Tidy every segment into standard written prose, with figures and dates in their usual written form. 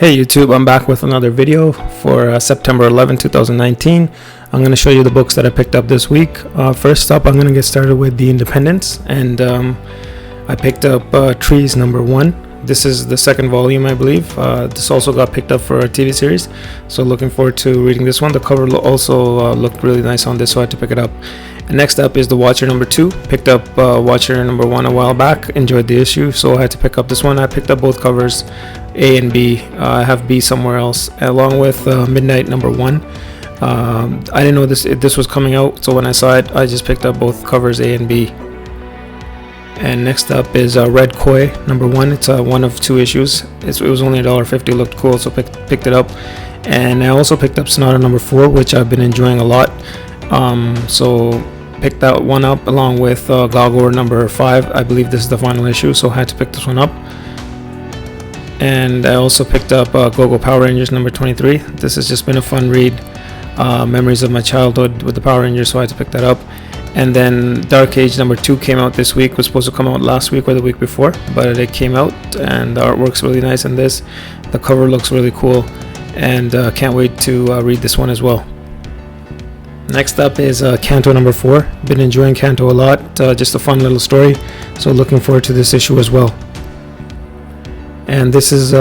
Hey YouTube, I'm back with another video for September 11, 2019. I'm going to show you the books that I picked up this week. First up, I'm going to get started with The Independents, and I picked up Trees #1. This is the second volume, I believe. This also got picked up for a TV series, so looking forward to reading this one. The cover also looked really nice on this, so I had to pick it up. And next up is The Watcher #2. Picked up Watcher #1 a while back, enjoyed the issue, so I had to pick up this one. I picked up both covers, A and B. I have B somewhere else, along with Midnight #1. I didn't know this was coming out, so when I saw it, I just picked up both covers, A and B. And next up is Red Koi #1. It's one of two issues. It was only $1.50. Looked cool, so picked it up. And I also picked up Sonata #4, which I've been enjoying a lot. So picked that one up along with Gogor #5. I believe this is the final issue, so I had to pick this one up. And I also picked up Go-Go Power Rangers #23. This has just been a fun read. Memories of my childhood with the Power Rangers, so I had to pick that up. And then Dark Age #2 came out this week. Was supposed to come out last week or the week before, but it came out, and the artwork's really nice in this. The cover looks really cool, and can't wait to read this one as well. Next up is Kanto #4. Been enjoying Kanto a lot. Just a fun little story, so looking forward to this issue as well. And this is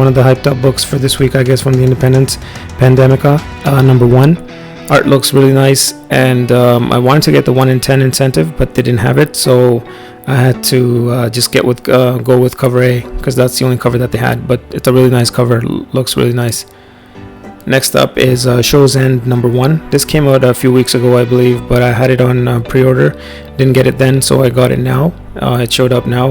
one of the hyped up books for this week, I guess, from the Independents, Pandemica #1. Art looks really nice, and I wanted to get the 1 in 10 incentive, but they didn't have it, so I had to just go with cover A, because that's the only cover that they had. But it's a really nice cover, looks really nice. Next up is Show's End #1. This came out a few weeks ago, I believe, but I had it on pre-order. Didn't get it then, so I got it now. It showed up now.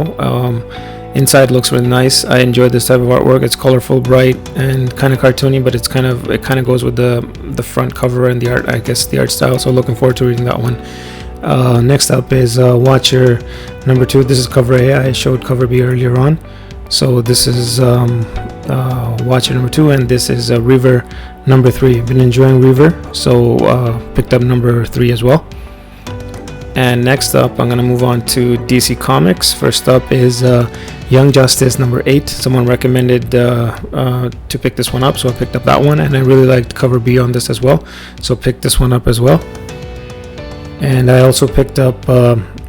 Inside looks really nice. I enjoyed this type of artwork. It's colorful, bright, and kind of cartoony, but it kind of goes with the front cover and the art, I guess, the art style. So looking forward to reading that one. Next up is Watcher #2. This is cover A. I showed cover B earlier on. So this is Watcher #2, and this is Reaver #3. Been enjoying Reaver, so picked up #3 as well. And next up, I'm going to move on to DC Comics. First up is Young Justice #8. Someone recommended to pick this one up, so I picked up that one, and I really liked cover B on this as well, so picked this one up as well. And I also picked up,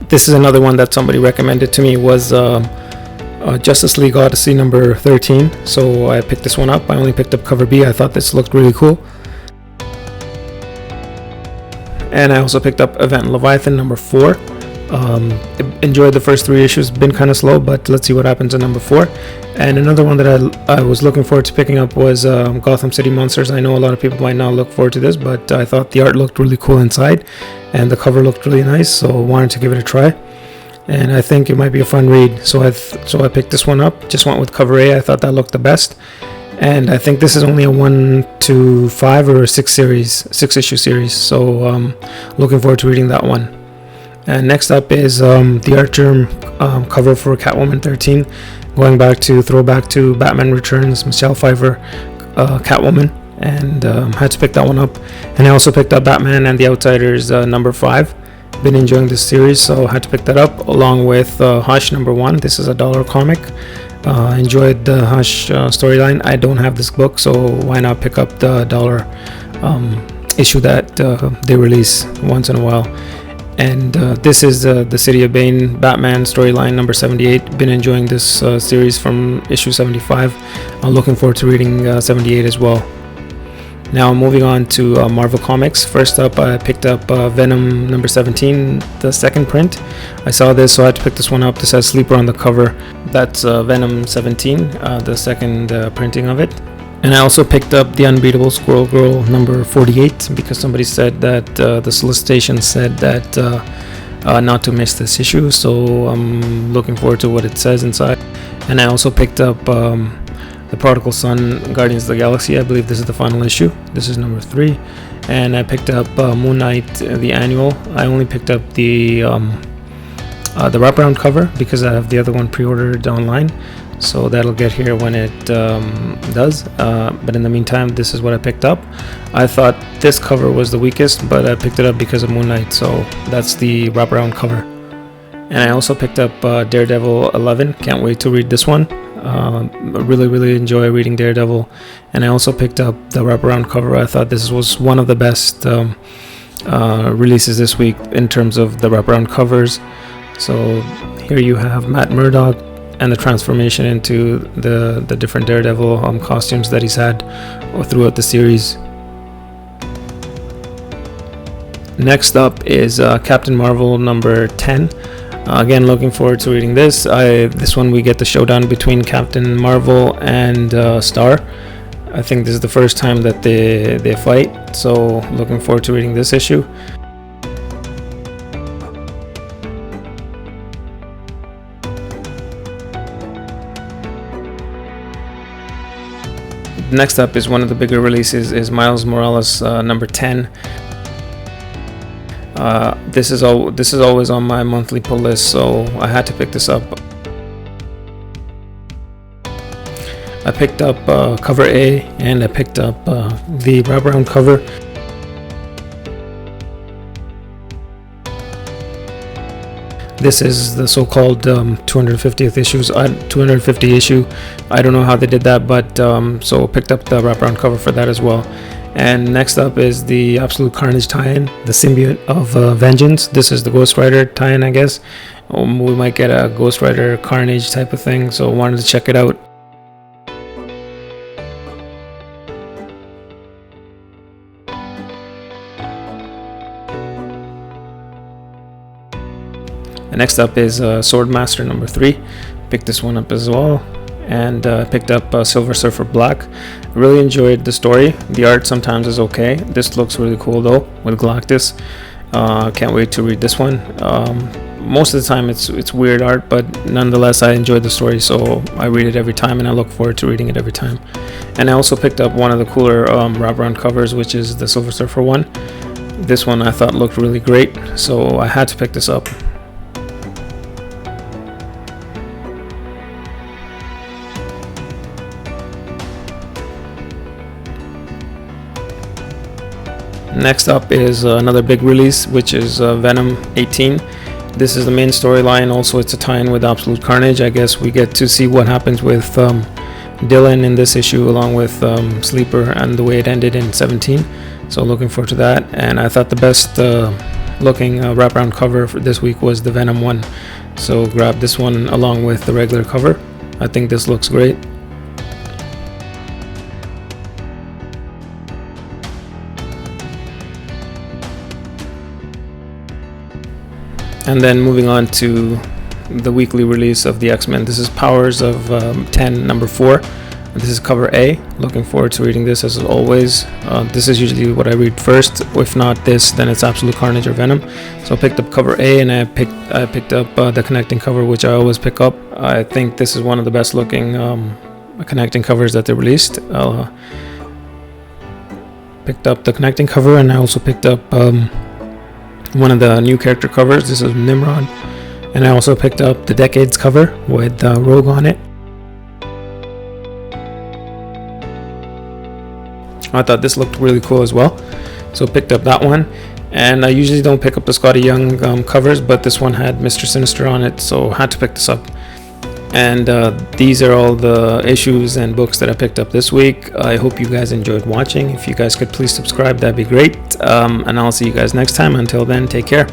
this is another one that somebody recommended to me, was Justice League Odyssey #13, so I picked this one up. I only picked up cover B. I thought this looked really cool. And I also picked up Event Leviathan #4. Enjoyed the first 3 issues. Been kind of slow, but let's see what happens in #4. And another one that I was looking forward to picking up was Gotham City Monsters. I know a lot of people might not look forward to this, but I thought the art looked really cool inside, and the cover looked really nice, so wanted to give it a try. And I think it might be a fun read, so I picked this one up. Just went with cover A. I thought that looked the best. And I think this is only a 1 to 5 or 6 issue series, so looking forward to reading that one. And next up is the Art Germ cover for Catwoman 13, going back to throwback to Batman Returns, Michelle Pfeiffer, Catwoman, and had to pick that one up. And I also picked up Batman and the Outsiders #5. Been enjoying this series, so had to pick that up along with Hush #1. This is a $1 comic. Enjoyed the Hush storyline. I don't have this book, so why not pick up the $1 issue that they release once in a while. And this is the City of Bane Batman storyline #78. Been enjoying this series from issue 75. I'm looking forward to reading 78 as well. Now moving on to Marvel Comics. First up, I picked up Venom #17, the second print. I saw this, so I had to pick this one up. This has Sleeper on the cover. That's Venom 17, the second printing of it. And I also picked up the Unbeatable Squirrel Girl #48, because somebody said that the solicitation said that not to miss this issue, so I'm looking forward to what it says inside. And I also picked up The Prodigal Son, Guardians of the Galaxy. I believe this is the final issue. This is #3. And I picked up Moon Knight, the annual. I only picked up the wraparound cover because I have the other one pre-ordered online, so that'll get here when it does. But in the meantime, this is what I picked up. I thought this cover was the weakest, but I picked it up because of Moon Knight, so that's the wraparound cover. And I also picked up Daredevil 11. Can't wait to read this one. Really enjoy reading Daredevil, and I also picked up the wraparound cover. I thought this was one of the best releases this week in terms of the wraparound covers. So here you have Matt Murdock and the transformation into the different Daredevil costumes that he's had throughout the series. Next up is Captain Marvel number 10. Again, looking forward to reading this. This one we get the showdown between Captain Marvel and Star. I think this is the first time that they fight, so looking forward to reading this issue. Next up is one of the bigger releases, is Miles Morales number 10. This is always on my monthly pull list, so I had to pick this up. I picked up cover A, and I picked up the wraparound cover. This is the so-called 250th issues. 250 issue. I don't know how they did that, but so picked up the wraparound cover for that as well. And next up is the Absolute Carnage tie-in, the Symbian of Vengeance. This is the Ghost Rider tie-in, I guess. We might get a Ghost Rider Carnage type of thing, so wanted to check it out. And next up is Swordmaster number 3. Picked this one up as well. And picked up Silver Surfer Black. Really enjoyed the story. The art sometimes is okay. This looks really cool though with Galactus. Can't wait to read this one. Most of the time it's weird art, but nonetheless I enjoyed the story, so I read it every time, and I look forward to reading it every time. And I also picked up one of the cooler wraparound covers, which is the Silver Surfer one. This one I thought looked really great, so I had to pick this up. Next up is another big release, which is Venom 18. This is the main storyline. Also, it's a tie-in with Absolute Carnage. I guess we get to see what happens with Dylan in this issue, along with Sleeper, and the way it ended in 17. So looking forward to that. And I thought the best looking wraparound cover for this week was the Venom one. So grab this one along with the regular cover. I think this looks great. And then moving on to the weekly release of the X-Men. This is Powers of 10 number 4. This is cover A. Looking forward to reading this as always. This is usually what I read first. If not this, then it's Absolute Carnage or Venom. So I picked up cover A, and I picked up the connecting cover, which I always pick up. I think this is one of the best looking connecting covers that they released. Picked up the connecting cover, and I also picked up one of the new character covers. This is Nimrod. And I also picked up the Decades cover with Rogue on it. I thought this looked really cool as well, so picked up that one. And I usually don't pick up the Scotty Young covers, but this one had Mr. Sinister on it, so had to pick this up. And these are all the issues and books that I picked up this week. I hope you guys enjoyed watching. If you guys could please subscribe, that'd be great. And I'll see you guys next time. Until then, take care.